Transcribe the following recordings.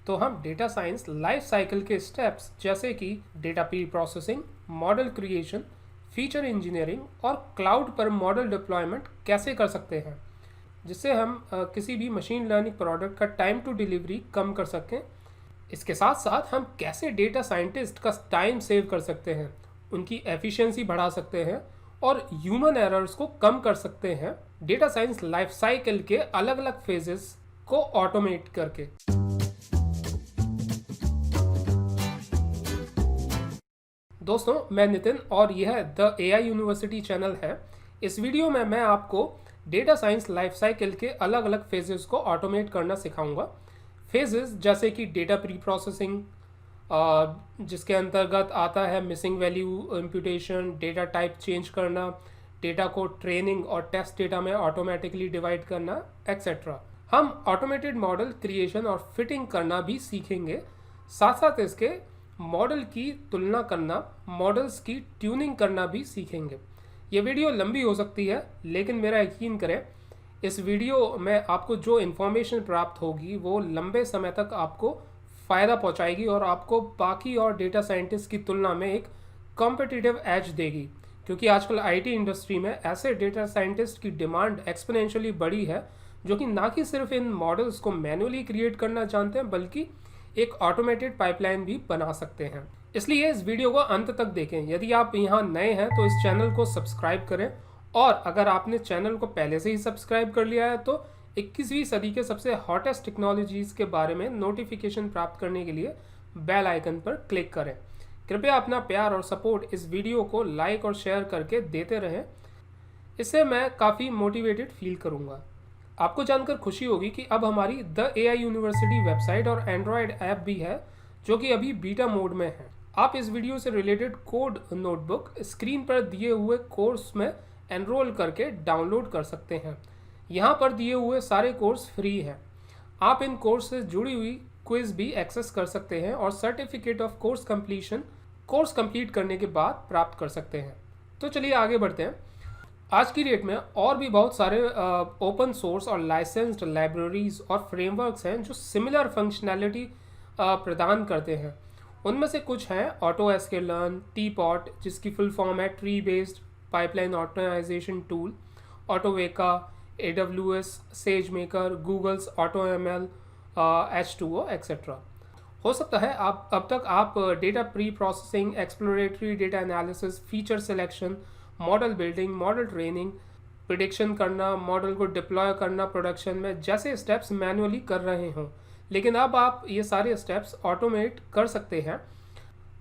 तो हम data science life cycle के स्टेप्स जैसे कि data pre processing, model creation, feature engineering और क्लाउड पर मॉडल डिप्लॉयमेंट कैसे कर सकते हैं, जिससे हम किसी भी मशीन लर्निंग प्रोडक्ट का टाइम टू डिलीवरी कम कर सकें। इसके साथ साथ हम कैसे डेटा साइंटिस्ट का टाइम सेव कर सकते हैं, उनकी एफिशिएंसी बढ़ा सकते हैं और ह्यूमन एरर्स को कम कर सकते हैं डेटा साइंस लाइफ साइकिल के अलग अलग फेजेस को ऑटोमेट करके। दोस्तों, मैं नितिन और यह द एआई यूनिवर्सिटी चैनल है। इस वीडियो में मैं आपको डेटा साइंस लाइफ साइकिल के अलग अलग फेजेस को ऑटोमेट करना सिखाऊंगा। फेजेस जैसे कि डेटा प्री प्रोसेसिंग, जिसके अंतर्गत आता है missing value imputation, data type change करना, डेटा को ट्रेनिंग और टेस्ट डेटा में ऑटोमेटिकली डिवाइड करना, एक्सेट्रा। हम ऑटोमेटेड मॉडल क्रिएशन और फिटिंग करना भी सीखेंगे। साथ साथ इसके मॉडल की तुलना करना, मॉडल्स की ट्यूनिंग करना भी सीखेंगे। ये वीडियो लंबी हो सकती है, लेकिन मेरा यकीन करें, इस वीडियो में आपको जो इन्फॉर्मेशन प्राप्त होगी वो लंबे समय तक आपको फ़ायदा पहुंचाएगी और आपको बाकी और डेटा साइंटिस्ट की तुलना में एक कॉम्पिटिटिव एज देगी। क्योंकि आजकल आईटी इंडस्ट्री में ऐसे डेटा साइंटिस्ट की डिमांड एक्सपोनेंशियली बढ़ी है, जो कि ना कि सिर्फ इन मॉडल्स को मैनुअली क्रिएट करना जानते हैं, बल्कि एक ऑटोमेटेड पाइपलाइन भी बना सकते हैं। इसलिए इस वीडियो को अंत तक देखें। यदि आप यहाँ नए हैं तो इस चैनल को सब्सक्राइब करें, और अगर आपने चैनल को पहले से ही सब्सक्राइब कर लिया है तो 21वीं सदी के सबसे हॉटेस्ट टेक्नोलॉजीज़ के बारे में नोटिफिकेशन प्राप्त करने के लिए बेल आइकन पर क्लिक करें। कृपया अपना प्यार और सपोर्ट इस वीडियो को लाइक और शेयर करके देते रहें। इससे मैं काफ़ी मोटिवेटेड फील करूँगा। आपको जानकर खुशी होगी कि अब हमारी द एआई यूनिवर्सिटी वेबसाइट और एंड्रॉयड ऐप भी है, जो कि अभी बीटा मोड में है। आप इस वीडियो से रिलेटेड कोड नोटबुक स्क्रीन पर दिए हुए कोर्स में एनरोल करके डाउनलोड कर सकते हैं। यहाँ पर दिए हुए सारे कोर्स फ्री हैं। आप इन कोर्स से जुड़ी हुई क्विज भी एक्सेस कर सकते हैं और सर्टिफिकेट ऑफ कोर्स कंप्लीट करने के बाद प्राप्त कर सकते हैं। तो चलिए आगे बढ़ते हैं। आज की डेट में और भी बहुत सारे ओपन सोर्स और लाइसेंस्ड लाइब्रेरीज और फ्रेमवर्क्स हैं जो सिमिलर फंक्शनैलिटी प्रदान करते हैं। उनमें से कुछ हैं ऑटोस्केलर्न, टीपॉट जिसकी फुल फॉर्म है tree based pipeline optimisation tool, AutoWEKA, AWS SageMaker, Google's AutoML, H2O, etcetera. हो सकता है आप अब तक data pre processing, exploratory data analysis, feature selection, model building, model training, prediction करना, मॉडल को डिप्लॉय करना प्रोडक्शन में जैसे स्टेप्स मैनुअली कर रहे हों, लेकिन अब आप ये सारे स्टेप्स ऑटोमेट कर सकते हैं।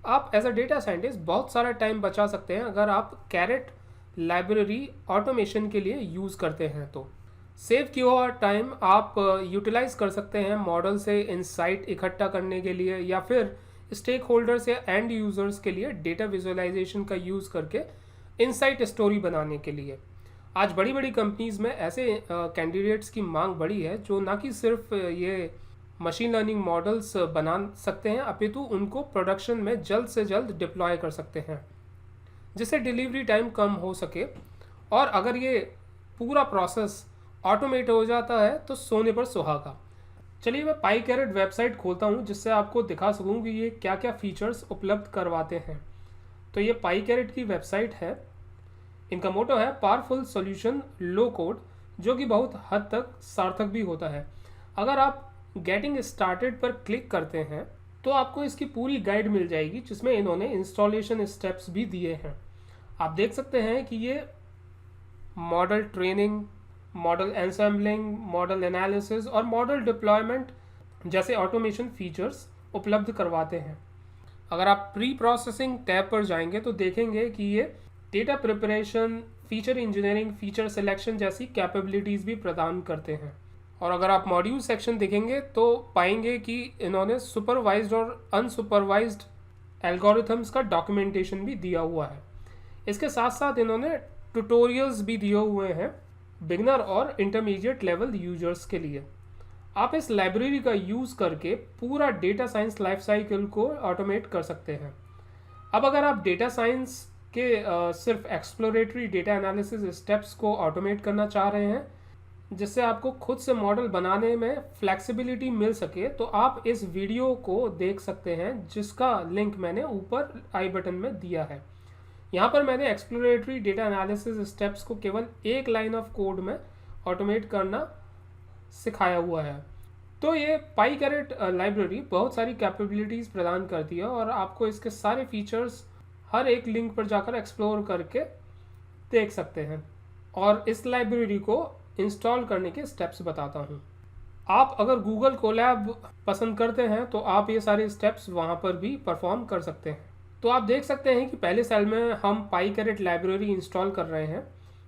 आप एज अ डेटा साइंटिस्ट बहुत सारा टाइम बचा सकते हैं अगर आप कैरेट लाइब्रेरी ऑटोमेशन के लिए यूज़ करते हैं। तो सेव किया हुआ टाइम आप यूटिलाइज कर सकते हैं मॉडल से इंसाइट इकट्ठा करने के लिए, या फिर स्टेक होल्डर्स या एंड यूजर्स के लिए डेटा विजुअलाइजेशन का यूज़ करके इनसाइट स्टोरी बनाने के लिए। आज बड़ी बड़ी कंपनीज में ऐसे कैंडिडेट्स की मांग बढ़ी है जो ना कि सिर्फ ये मशीन लर्निंग मॉडल्स बना सकते हैं, अपितु उनको प्रोडक्शन में जल्द से जल्द डिप्लॉय कर सकते हैं, जिससे डिलीवरी टाइम कम हो सके। और अगर ये पूरा प्रोसेस ऑटोमेट हो जाता है तो सोने पर सुहागा। चलिए मैं पाईकैरेट वेबसाइट खोलता हूँ, जिससे आपको दिखा सकूँ कि ये क्या क्या फीचर्स उपलब्ध करवाते हैं। तो ये पाईकैरेट की वेबसाइट है। इनका मोटो है पावरफुल सॉल्यूशन लो कोड, जो कि बहुत हद तक सार्थक भी होता है। अगर आप गेटिंग स्टार्टेड पर क्लिक करते हैं तो आपको इसकी पूरी गाइड मिल जाएगी, जिसमें इन्होंने इंस्टॉलेशन स्टेप्स भी दिए हैं। आप देख सकते हैं कि ये model training, model ensembling, model analysis और मॉडल डिप्लॉयमेंट जैसे ऑटोमेशन फीचर्स उपलब्ध करवाते हैं। अगर आप प्री प्रोसेसिंग टैब पर जाएंगे तो देखेंगे कि ये data preparation, feature engineering, feature selection जैसी कैपेबिलिटीज़ भी प्रदान करते हैं। और अगर आप मॉड्यूल सेक्शन देखेंगे तो पाएंगे कि इन्होंने सुपरवाइज्ड और अनसुपरवाइज्ड एल्गोरिथम्स का डॉक्यूमेंटेशन भी दिया हुआ है। इसके साथ साथ इन्होंने ट्यूटोरियल्स भी दिए हुए हैं बिगनर और इंटरमीडिएट लेवल यूजर्स के लिए। आप इस लाइब्रेरी का यूज़ करके पूरा डेटा साइंस लाइफ साइकिल को ऑटोमेट कर सकते हैं। अब अगर आप डेटा साइंस के सिर्फ एक्सप्लोरेटरी डेटा एनालिसिस स्टेप्स को ऑटोमेट करना चाह रहे हैं, जिससे आपको खुद से मॉडल बनाने में फ्लेक्सिबिलिटी मिल सके, तो आप इस वीडियो को देख सकते हैं जिसका लिंक मैंने ऊपर आई बटन में दिया है। यहाँ पर मैंने एक्सप्लोरेटरी डेटा एनालिसिस स्टेप्स को केवल एक लाइन ऑफ कोड में ऑटोमेट करना सिखाया हुआ है। तो ये पाईकैरेट लाइब्रेरी बहुत सारी कैपेबिलिटीज़ प्रदान करती है और आपको इसके सारे फीचर्स हर एक लिंक पर जाकर एक्सप्लोर करके देख सकते हैं। और इस लाइब्रेरी को इंस्टॉल करने के स्टेप्स बताता हूँ। आप अगर गूगल कोलैब पसंद करते हैं तो आप ये सारे स्टेप्स वहाँ पर भी परफॉर्म कर सकते हैं। तो आप देख सकते हैं कि पहले सेल में हम पाईकैरेट लाइब्रेरी इंस्टॉल कर रहे हैं।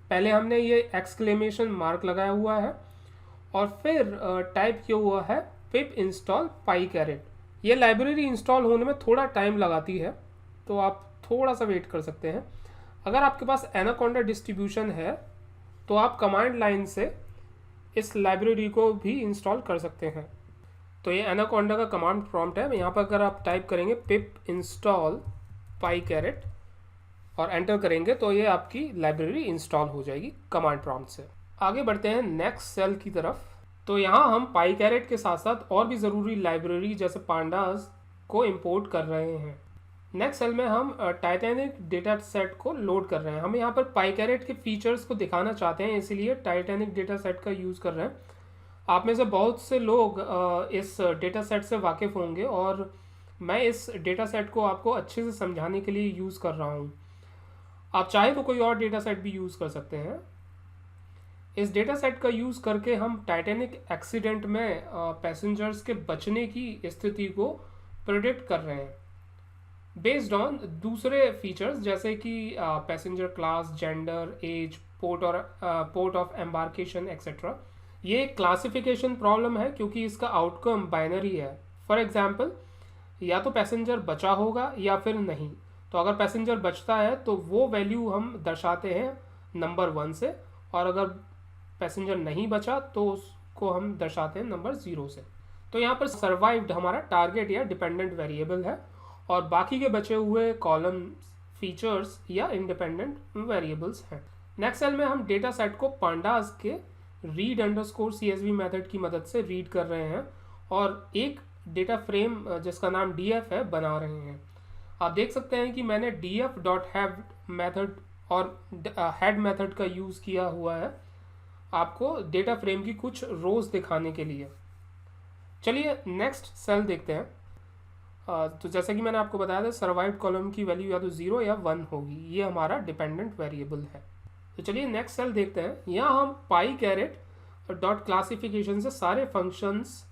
पहले हमने ये एक्सक्लेमेशन मार्क लगाया हुआ है और फिर टाइप किया हुआ है पिप इंस्टॉल पाईकैरेट। ये लाइब्रेरी इंस्टॉल होने में थोड़ा टाइम लगाती है, तो आप थोड़ा सा वेट कर सकते हैं। अगर आपके पास एनाकोंडा डिस्ट्रीब्यूशन है तो आप कमांड लाइन से इस लाइब्रेरी को भी इंस्टॉल कर सकते हैं। तो ये एनाकोंडा का कमांड प्रॉम्प्ट है। यहाँ पर अगर आप टाइप करेंगे पिप इंस्टॉल पाईकैरेट और एंटर करेंगे तो ये आपकी लाइब्रेरी इंस्टॉल हो जाएगी कमांड प्रॉम्प्ट से। आगे बढ़ते हैं नेक्स्ट सेल की तरफ। तो यहाँ हम पाईकैरेट के साथ साथ और भी ज़रूरी लाइब्रेरी जैसे पांडास को इंपोर्ट कर रहे हैं। नेक्स्ट सेल में हम टाइटैनिक डेटा सेट को लोड कर रहे हैं। हम यहाँ पर पाईकैरेट के फीचर्स को दिखाना चाहते हैं, इसीलिए टाइटैनिक डेटा सेट का यूज़ कर रहे हैं। आप में से बहुत से लोग इस डेटा सेट से वाकिफ़ होंगे और मैं इस डेटा सेट को आपको अच्छे से समझाने के लिए यूज़ कर रहा हूँ। आप चाहे तो कोई और डेटा सेट भी यूज़ कर सकते हैं। इस डेटा सेट का यूज़ करके हम टाइटैनिक एक्सीडेंट में पैसेंजर्स के बचने की स्थिति को प्रेडिक्ट कर रहे हैं बेस्ड ऑन दूसरे फीचर्स जैसे कि passenger class, gender, age, port of embarkation etcetera. ये क्लासिफिकेशन प्रॉब्लम है क्योंकि इसका आउटकम बाइनरी है। फॉर एग्जांपल, या तो पैसेंजर बचा होगा या फिर नहीं। तो अगर पैसेंजर बचता है तो वो वैल्यू हम दर्शाते हैं नंबर 1 से, और अगर पैसेंजर नहीं बचा तो उसको हम दर्शाते हैं नंबर 0 से। तो यहाँ पर सर्वाइव्ड हमारा टारगेट या डिपेंडेंट वेरिएबल है और बाकी के बचे हुए कॉलम फीचर्स या इंडिपेंडेंट वेरिएबल्स हैं। नेक्स्ट सेल में हम डेटा सेट को पांडास के रीड अंडरस्कोर CSV मेथड की मदद से रीड कर रहे हैं और एक डेटा फ्रेम जिसका नाम df है बना रहे हैं। आप देख सकते हैं कि मैंने df.head मेथड और हेड मेथड का यूज़ किया हुआ है आपको डेटा फ्रेम की कुछ रोज दिखाने के लिए। चलिए नेक्स्ट सेल देखते हैं। तो जैसा कि मैंने आपको बताया था, सर्वाइव्ड कॉलम की वैल्यू या तो 0 या 1 होगी। ये हमारा डिपेंडेंट वेरिएबल है। तो चलिए नेक्स्ट सेल देखते हैं। यहाँ हम पाईकैरेट डॉट क्लासिफिकेशन से सारे फंक्शंस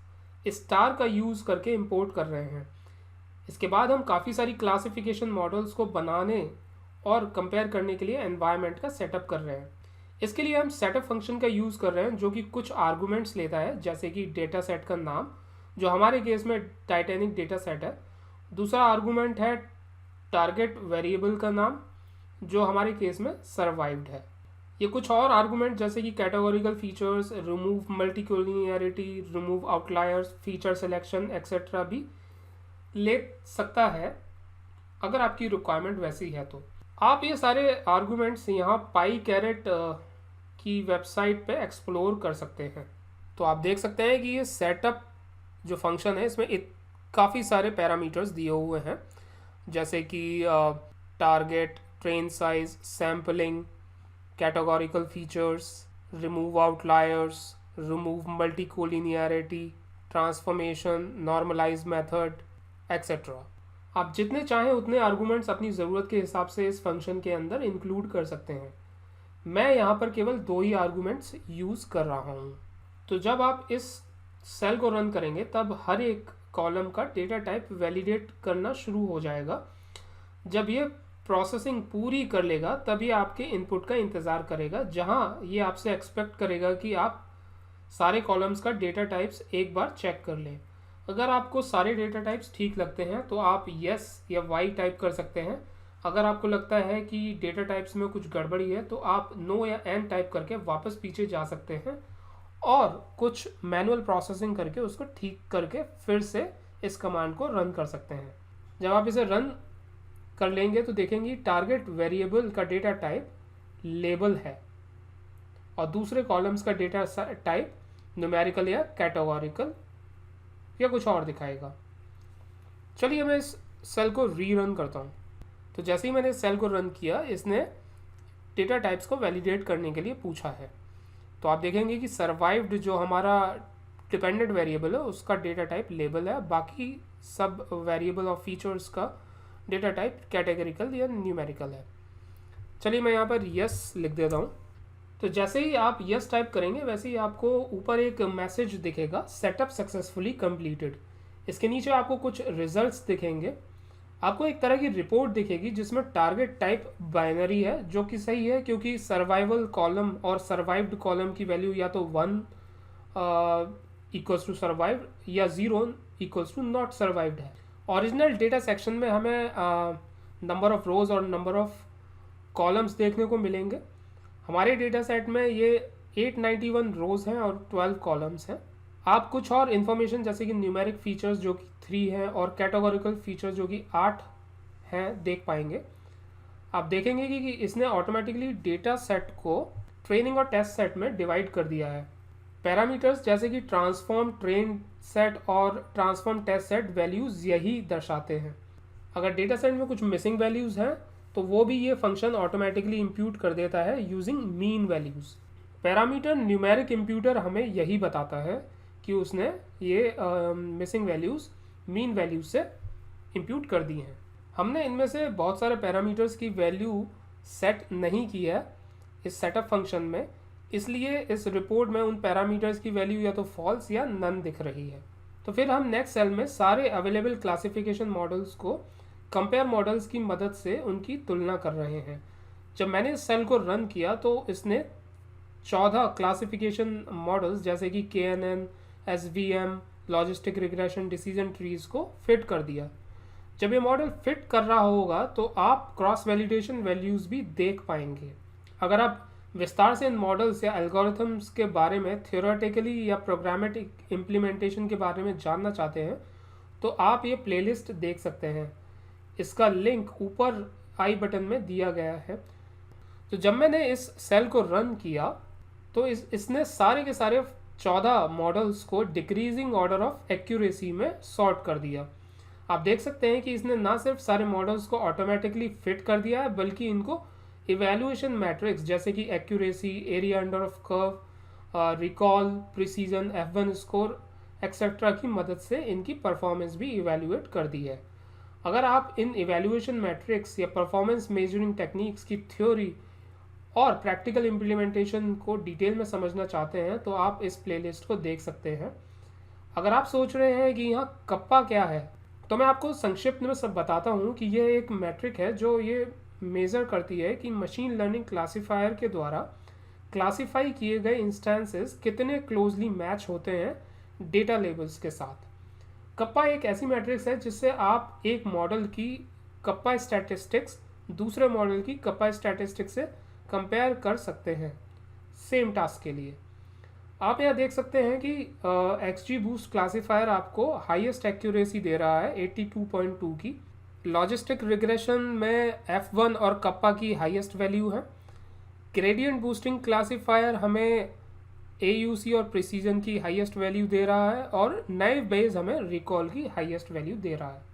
स्टार का यूज़ करके इंपोर्ट कर रहे हैं। इसके बाद हम काफ़ी सारी क्लासिफिकेशन मॉडल्स को बनाने और कंपेयर करने के लिए एनवायरनमेंट का सेटअप कर रहे हैं। इसके लिए हम सेटअप फंक्शन का यूज़ कर रहे हैं जो कि कुछ आर्गुमेंट्स लेता है, जैसे कि डेटा सेट का नाम, जो हमारे केस में टाइटैनिक डेटा सेट है। दूसरा आर्गुमेंट है टारगेट वेरिएबल का नाम, जो हमारे केस में सर्वाइव्ड है। ये कुछ और आर्गुमेंट जैसे कि categorical features, remove multicollinearity, remove outliers, feature selection etcetera भी ले सकता है अगर आपकी रिक्वायरमेंट वैसी है। तो आप ये सारे आर्गुमेंट्स यहाँ पाईकैरेट की वेबसाइट पे एक्सप्लोर कर सकते हैं। तो आप देख सकते हैं कि ये सेटअप जो फंक्शन है इसमें काफ़ी सारे पैरामीटर्स दिए हुए हैं, जैसे कि target, train size, sampling, categorical features, remove outliers, remove multicollinearity, transformation, normalize method etcetera. आप जितने चाहें उतने आर्गुमेंट्स अपनी ज़रूरत के हिसाब से इस फंक्शन के अंदर इंक्लूड कर सकते हैं। मैं यहाँ पर केवल 2 ही आर्गुमेंट्स यूज़ कर रहा हूँ। तो जब आप इस सेल को रन करेंगे तब हर एक कॉलम का डेटा टाइप वैलिडेट करना शुरू हो जाएगा। जब ये प्रोसेसिंग पूरी कर लेगा तब ये आपके इनपुट का इंतज़ार करेगा, जहाँ ये आपसे एक्सपेक्ट करेगा कि आप सारे कॉलम्स का डेटा टाइप्स एक बार चेक कर लें। अगर आपको सारे डेटा टाइप्स ठीक लगते हैं तो आप यस या वाई टाइप कर सकते हैं। अगर आपको लगता है कि डेटा टाइप्स में कुछ गड़बड़ी है तो आप नो या एन टाइप करके वापस पीछे जा सकते हैं और कुछ मैनुअल प्रोसेसिंग करके उसको ठीक करके फिर से इस कमांड को रन कर सकते हैं। जब आप इसे रन कर लेंगे तो देखेंगे टारगेट वेरिएबल का डेटा टाइप लेबल है और दूसरे कॉलम्स का डेटा टाइप न्यूमेरिकल या कैटेगोरिकल या कुछ और दिखाएगा। चलिए मैं इस सेल को रीरन करता हूँ। तो जैसे ही मैंने इस सेल को रन किया, इसने डेटा टाइप्स को वैलिडेट करने के लिए पूछा है। तो आप देखेंगे कि सर्वाइव्ड जो हमारा डिपेंडेंट वेरिएबल है उसका डेटा टाइप लेबल है, बाकी सब वेरिएबल और फीचर्स का डेटा टाइप कैटेगरिकल या न्यूमेरिकल है। चलिए मैं यहाँ पर यस लिख देता हूँ। तो जैसे ही आप यस टाइप करेंगे वैसे ही आपको ऊपर एक मैसेज दिखेगा, सेटअप सक्सेसफुली कंप्लीटेड। इसके नीचे आपको कुछ रिजल्ट्स दिखेंगे, आपको एक तरह की रिपोर्ट दिखेगी जिसमें टारगेट टाइप बाइनरी है, जो कि सही है क्योंकि सर्वाइवल कॉलम और सर्वाइव्ड कॉलम की वैल्यू या तो 1 इक्वल्स टू सर्वाइव्ड या 0 इक्वल्स टू नॉट सर्वाइव्ड है। ओरिजिनल डेटा सेक्शन में हमें नंबर ऑफ रोज और नंबर ऑफ कॉलम्स देखने को मिलेंगे। हमारे डेटा सेट में ये 891 रोज हैं और 12 कॉलम्स हैं। आप कुछ और इन्फॉर्मेशन जैसे कि न्यूमेरिक फीचर्स जो कि 3 हैं और कैटेगोरिकल फीचर्स जो कि 8 हैं देख पाएंगे। आप देखेंगे कि इसने ऑटोमेटिकली डेटा सेट को ट्रेनिंग और टेस्ट सेट में डिवाइड कर दिया है। पैरामीटर्स जैसे कि ट्रांसफॉर्म ट्रेन सेट और ट्रांसफॉर्म टेस्ट सेट वैल्यूज़ यही दर्शाते हैं। अगर डेटा सेट में कुछ मिसिंग वैल्यूज़ हैं तो वो भी ये फंक्शन ऑटोमेटिकली इम्प्यूट कर देता है using mean values. Parameter numeric imputer हमें यही बताता है कि उसने ये मिसिंग वैल्यूज़ मीन वैल्यूज से इम्प्यूट कर दी हैं। हमने इनमें से बहुत सारे पैरामीटर्स की वैल्यू सेट नहीं की है इस सेटअप फंक्शन में, इसलिए इस रिपोर्ट में उन पैरामीटर्स की वैल्यू या तो फॉल्स या नन दिख रही है। तो फिर हम नेक्स्ट सेल में सारे अवेलेबल क्लासिफिकेशन मॉडल्स को कंपेयर मॉडल्स की मदद से उनकी तुलना कर रहे हैं। जब मैंने इस सेल को रन किया तो इसने 14 क्लासिफिकेशन मॉडल्स जैसे कि KNN, SVM, logistic regression, decision trees को फिट कर दिया। जब ये मॉडल फिट कर रहा होगा तो आप क्रॉस वैलिडेशन वैल्यूज़ भी देख पाएंगे। अगर आप विस्तार से इन मॉडल्स या एल्गोरिथम्स के बारे में थियोरेटिकली या प्रोग्रामेटिक इम्प्लीमेंटेशन के बारे में जानना चाहते हैं तो आप ये प्लेलिस्ट देख सकते हैं। इसका लिंक ऊपर आई बटन में दिया गया है। तो जब मैंने इस सेल को रन किया तो इसने सारे के सारे 14 मॉडल्स को डिक्रीजिंग ऑर्डर ऑफ एक्यूरेसी में सॉर्ट कर दिया। आप देख सकते हैं कि इसने ना सिर्फ सारे मॉडल्स को ऑटोमेटिकली फिट कर दिया है बल्कि इनको इवैल्यूएशन मैट्रिक्स जैसे कि accuracy, area under of curve, recall, precision, F1 score etcetera की मदद से इनकी परफॉर्मेंस भी इवैल्यूएट कर दी है। अगर आप इन इवैल्यूएशन मैट्रिक्स या परफॉर्मेंस मेजरिंग टेक्निक्स की थ्योरी और प्रैक्टिकल इम्प्लीमेंटेशन को डिटेल में समझना चाहते हैं तो आप इस प्लेलिस्ट को देख सकते हैं। अगर आप सोच रहे हैं कि यहाँ कप्पा क्या है तो मैं आपको संक्षिप्त में सब बताता हूँ कि यह एक मैट्रिक है जो ये मेज़र करती है कि मशीन लर्निंग क्लासीफायर के द्वारा क्लासीफाई किए गए इंस्टेंसेस कितने क्लोजली मैच होते हैं डेटा लेबल्स के साथ। कप्पा एक ऐसी मैट्रिक्स है जिससे आप एक मॉडल की कप्पा स्टैटिस्टिक्स दूसरे मॉडल की कप्पा स्टैटिस्टिक्स से कंपेयर कर सकते हैं सेम टास्क के लिए। आप यहाँ देख सकते हैं कि XGBoost क्लासीफायर आपको हाईएस्ट एक्यूरेसी दे रहा है 82.2 की। लॉजिस्टिक रिग्रेशन में F1 और कप्पा की हाईएस्ट वैल्यू है। ग्रेडियंट बूस्टिंग क्लासीफायर हमें AUC और प्रिसीजन की हाईएस्ट वैल्यू दे रहा है और नए बेस हमें रिकॉल की हाईएस्ट वैल्यू दे रहा है।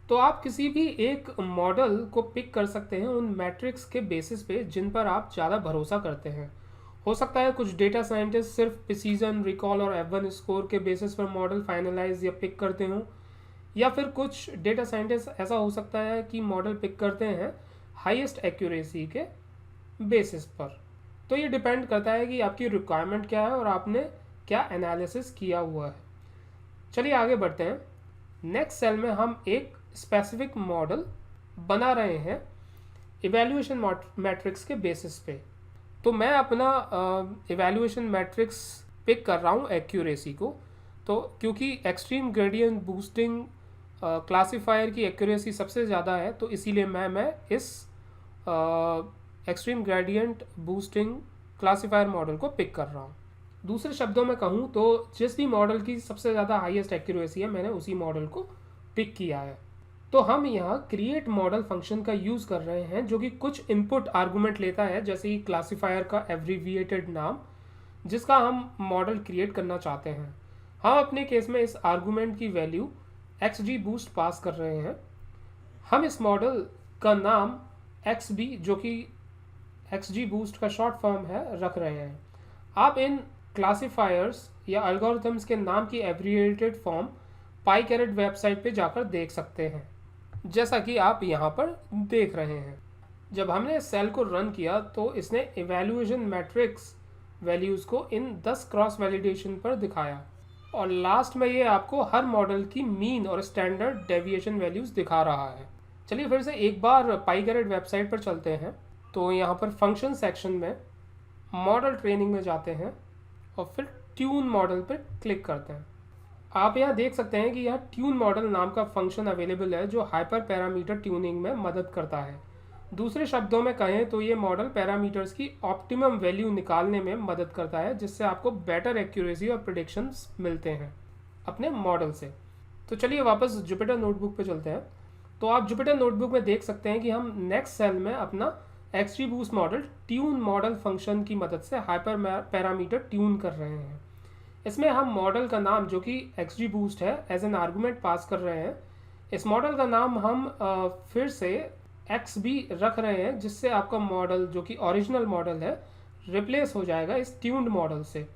तो आप किसी भी एक मॉडल को पिक कर सकते हैं उन मैट्रिक्स के बेसिस पे जिन पर आप ज़्यादा भरोसा करते हैं। हो सकता है कुछ डेटा साइंटिस्ट सिर्फ प्रिसीजन, रिकॉल और F1 स्कोर के बेसिस पर मॉडल फाइनलाइज या पिक करते हों, या फिर कुछ डेटा साइंटिस्ट ऐसा हो सकता है कि मॉडल पिक करते हैं हाईएस्ट एक्यूरेसी के बेसिस पर। तो ये डिपेंड करता है कि आपकी रिक्वायरमेंट क्या है और आपने क्या एनालिसिस किया हुआ है। चलिए आगे बढ़ते हैं। नेक्स्ट सेल में हम एक स्पेसिफिक मॉडल बना रहे हैं इवैल्यूएशन मैट्रिक्स के बेसिस पे। तो मैं अपना इवैल्यूएशन मैट्रिक्स पिक कर रहा हूँ एक्यूरेसी को। तो क्योंकि एक्सट्रीम ग्रेडियंट बूस्टिंग क्लासीफायर की एक्यूरेसी सबसे ज़्यादा है तो इसीलिए मैं इस extreme gradient boosting classifier model को पिक कर रहा हूँ। दूसरे शब्दों में कहूँ तो जिस भी मॉडल की सबसे ज़्यादा हाईएस्ट एक्यूरेसी है मैंने उसी मॉडल को पिक किया है। तो हम यहाँ क्रिएट मॉडल फंक्शन का यूज़ कर रहे हैं जो कि कुछ इनपुट आर्गूमेंट लेता है जैसे कि क्लासीफायर का एब्रीविएटेड नाम जिसका हम मॉडल क्रिएट करना चाहते हैं। हम अपने केस में इस आर्गुमेंट की वैल्यू XGBoost पास कर रहे हैं। हम इस मॉडल का नाम XB, जो कि XGBoost का शॉर्ट फॉर्म है, रख रहे हैं। आप इन क्लासिफायर्स या अल्गोरिथम्स के नाम की एब्रिविएटेड फॉर्म पाईकैरेट वेबसाइट पे जाकर देख सकते हैं, जैसा कि आप यहाँ पर देख रहे हैं। जब हमने सेल को रन किया तो इसने इवैल्यूएशन मैट्रिक्स वैल्यूज़ को इन 10 क्रॉस वैलिडेशन पर दिखाया, और लास्ट में ये आपको हर मॉडल की मीन और स्टैंडर्ड डेविएशन वैल्यूज़ दिखा रहा है। चलिए फिर से एक बार पाईकैरेट वेबसाइट पर चलते हैं। तो यहाँ पर फंक्शन सेक्शन में मॉडल ट्रेनिंग में जाते हैं और फिर ट्यून मॉडल पर क्लिक करते हैं। आप यहाँ देख सकते हैं कि यहाँ ट्यून मॉडल नाम का फंक्शन अवेलेबल है जो हाइपर पैरामीटर ट्यूनिंग में मदद करता है। दूसरे शब्दों में कहें तो ये मॉडल पैरामीटर्स की ऑप्टिमम वैल्यू निकालने में मदद करता है, जिससे आपको बेटर एक्यूरेसी और प्रेडिक्शंस मिलते हैं अपने मॉडल से। तो चलिए वापस जुपिटर नोटबुक पे चलते हैं। तो आप जुपिटर नोटबुक में देख सकते हैं कि हम नेक्स्ट सेल में अपना XGBoost model tune model function की मदद से हाइपर पैरामीटर ट्यून कर रहे हैं। इसमें हम मॉडल का नाम, जो कि XGBoost है, एज एन आर्गूमेंट पास कर रहे हैं। इस मॉडल का नाम हम फिर से XB रख रहे हैं, जिससे आपका मॉडल, जो कि ओरिजिनल मॉडल है, रिप्लेस हो जाएगा इस ट्यून्ड मॉडल से।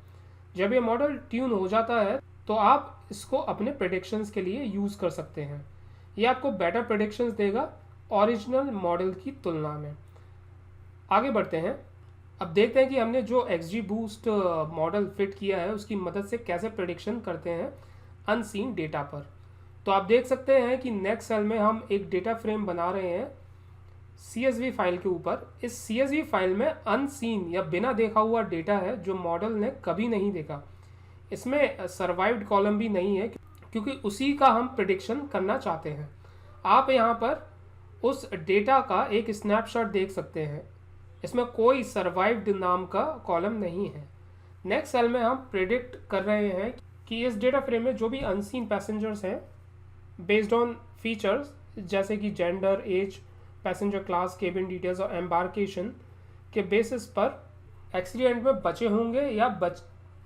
जब ये मॉडल ट्यून हो जाता है तो आप इसको अपने प्रेडिक्शंस के लिए यूज़ कर सकते हैं। ये आपको बेटर प्रेडिक्शंस देगा ओरिजिनल मॉडल की तुलना में। आगे बढ़ते हैं। अब देखते हैं कि हमने जो XGBoost मॉडल फिट किया है उसकी मदद से कैसे प्रेडिक्शन करते हैं अनसीन डेटा पर। तो आप देख सकते हैं कि नेक्स्ट सेल में हम एक डेटा फ्रेम बना रहे हैं CSV फाइल के ऊपर। इस CSV फाइल में अनसीन या बिना देखा हुआ डेटा है जो मॉडल ने कभी नहीं देखा। इसमें सर्वाइव्ड कॉलम भी नहीं है, क्योंकि उसी का हम प्रेडिक्शन करना चाहते हैं। आप यहाँ पर उस डेटा का एक स्नैपशॉट देख सकते हैं। इसमें कोई सर्वाइव्ड नाम का कॉलम नहीं है। नेक्स्ट सेल में हम प्रेडिक्ट कर रहे हैं कि इस डेटा फ्रेम में जो भी अनसीन पैसेंजर्स हैं, बेस्ड ऑन फीचर्स जैसे कि gender, age, passenger class, cabin details और एम्बार्केशन के बेसिस पर एक्सीडेंट में बचे होंगे या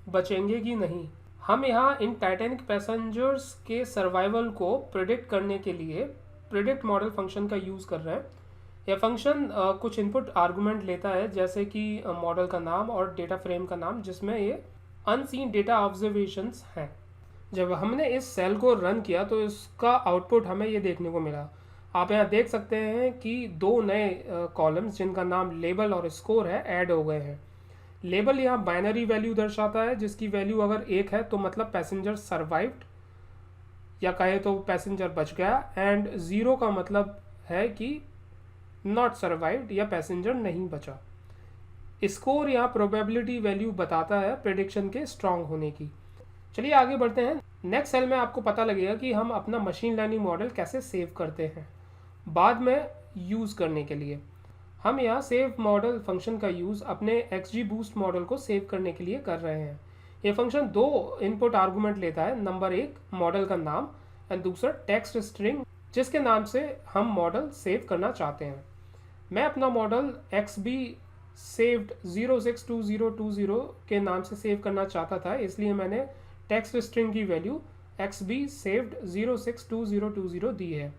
बचेंगे कि नहीं। हम यहाँ इन टाइटैनिक पैसेंजर्स के सर्वाइवल को प्रेडिक्ट करने के लिए प्रेडिक्ट मॉडल फंक्शन का यूज़ कर रहे हैं। यह फंक्शन कुछ इनपुट आर्गुमेंट लेता है, जैसे कि मॉडल का नाम और डेटा फ्रेम का नाम, जिसमें ये अनसीन डेटा ऑब्जर्वेशंस हैं। जब हमने इस सेल को रन किया तो इसका आउटपुट हमें ये देखने को मिला। आप यहाँ देख सकते हैं कि 2 नए कॉलम्स जिनका नाम लेबल और स्कोर है ऐड हो गए हैं। लेबल यहाँ बाइनरी वैल्यू दर्शाता है, जिसकी वैल्यू अगर 1 है तो मतलब पैसेंजर सर्वाइव्ड, या कहे तो पैसेंजर बच गया, एंड 0 का मतलब है कि नॉट सर्वाइव्ड या पैसेंजर नहीं बचा। स्कोर यहाँ प्रोबेबिलिटी वैल्यू बताता है प्रेडिक्शन के स्ट्रांग होने की। चलिए आगे बढ़ते हैं। नेक्स्ट सेल में आपको पता लगेगा कि हम अपना मशीन लर्निंग मॉडल कैसे सेव करते हैं बाद में यूज़ करने के लिए। हम यहाँ सेव मॉडल फंक्शन का यूज़ अपने XGBoost मॉडल को सेव करने के लिए कर रहे हैं। ये फंक्शन 2 इनपुट आर्गूमेंट लेता है। नंबर 1 मॉडल का नाम एंड दूसरा टेक्स्ट स्ट्रिंग, जिसके नाम से हम मॉडल सेव करना चाहते हैं। मैं अपना मॉडल XB saved 062020 के नाम से सेव करना चाहता था, इसलिए मैंने टेक्स्ट स्ट्रिंग की वैल्यू XB saved 062020 दी है।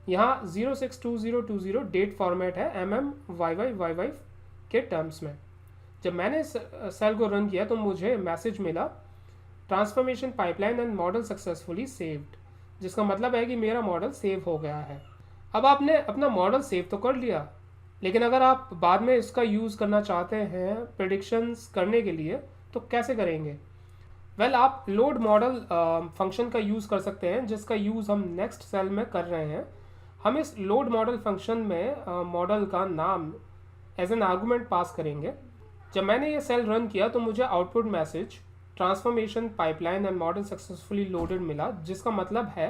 यहाँ 062020 डेट फॉर्मेट है MMYYYY के टर्म्स में। जब मैंने सेल को रन किया तो मुझे मैसेज मिला transformation pipeline and model successfully saved, जिसका मतलब है कि मेरा मॉडल सेव हो गया है। अब आपने अपना मॉडल सेव तो कर लिया, लेकिन अगर आप बाद में इसका यूज़ करना चाहते हैं प्रेडिक्शंस करने के लिए तो कैसे करेंगे? वेल, आप लोड मॉडल फंक्शन का यूज़ कर सकते हैं, जिसका यूज़ हम नेक्स्ट सेल में कर रहे हैं। हम इस लोड मॉडल फंक्शन में मॉडल का नाम एज एन आर्गूमेंट पास करेंगे। जब मैंने ये सेल रन किया तो मुझे output message transformation pipeline and model successfully loaded मिला, जिसका मतलब है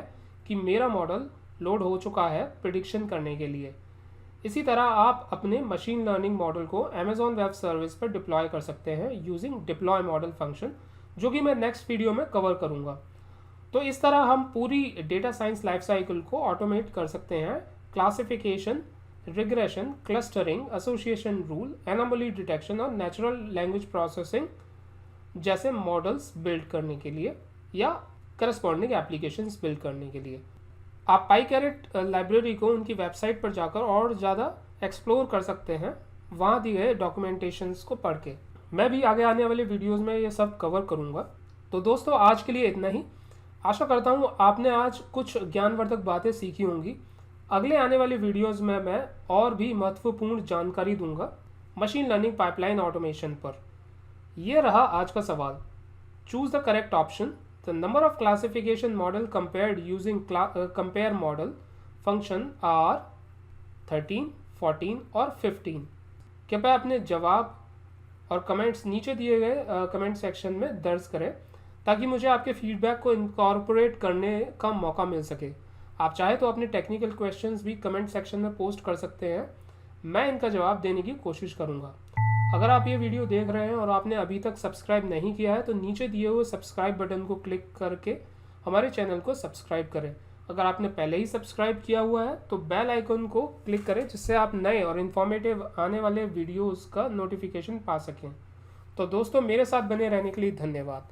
कि मेरा मॉडल लोड हो चुका है प्रेडिक्शन करने के लिए। इसी तरह आप अपने मशीन लर्निंग मॉडल को Amazon वेब सर्विस पर डिप्लॉय कर सकते हैं यूजिंग डिप्लॉय मॉडल फंक्शन, जो कि मैं नेक्स्ट वीडियो में कवर करूँगा। तो इस तरह हम पूरी डेटा साइंस लाइफ साइकिल को ऑटोमेट कर सकते हैं। Classification, regression, clustering, association rule, anomaly detection और नेचुरल लैंग्वेज प्रोसेसिंग जैसे मॉडल्स बिल्ड करने के लिए या करस्पॉन्डिंग एप्लीकेशंस बिल्ड करने के लिए। आप पाईकैरेट लाइब्रेरी को उनकी वेबसाइट पर जाकर और ज़्यादा एक्सप्लोर कर सकते हैं, वहाँ दिए गए डॉक्यूमेंटेशंस को पढ़ के। मैं भी आगे आने वाले वीडियोस में ये सब कवर करूँगा। तो दोस्तों, आज के लिए इतना ही। आशा करता हूँ आपने आज कुछ ज्ञानवर्धक बातें सीखी होंगी। अगले आने वाले वीडियोस में मैं और भी महत्वपूर्ण जानकारी दूंगा मशीन लर्निंग पाइपलाइन ऑटोमेशन पर। यह रहा आज का सवाल। Choose the correct option. The number of classification model compared using compare model function are 13, 14 और 15। कृपया अपने जवाब और कमेंट्स नीचे दिए गए कमेंट सेक्शन में दर्ज करें, ताकि मुझे आपके फीडबैक को इनकॉर्पोरेट करने का मौका मिल सके। आप चाहे तो अपने टेक्निकल क्वेश्चंस भी कमेंट सेक्शन में पोस्ट कर सकते हैं, मैं इनका जवाब देने की कोशिश करूंगा। अगर आप ये वीडियो देख रहे हैं और आपने अभी तक सब्सक्राइब नहीं किया है तो नीचे दिए हुए सब्सक्राइब बटन को क्लिक करके हमारे चैनल को सब्सक्राइब करें। अगर आपने पहले ही सब्सक्राइब किया हुआ है तो बेल आइकन को क्लिक करें, जिससे आप नए और इन्फॉर्मेटिव आने वाले वीडियोज़ का नोटिफिकेशन पा सकें। तो दोस्तों, मेरे साथ बने रहने के लिए धन्यवाद।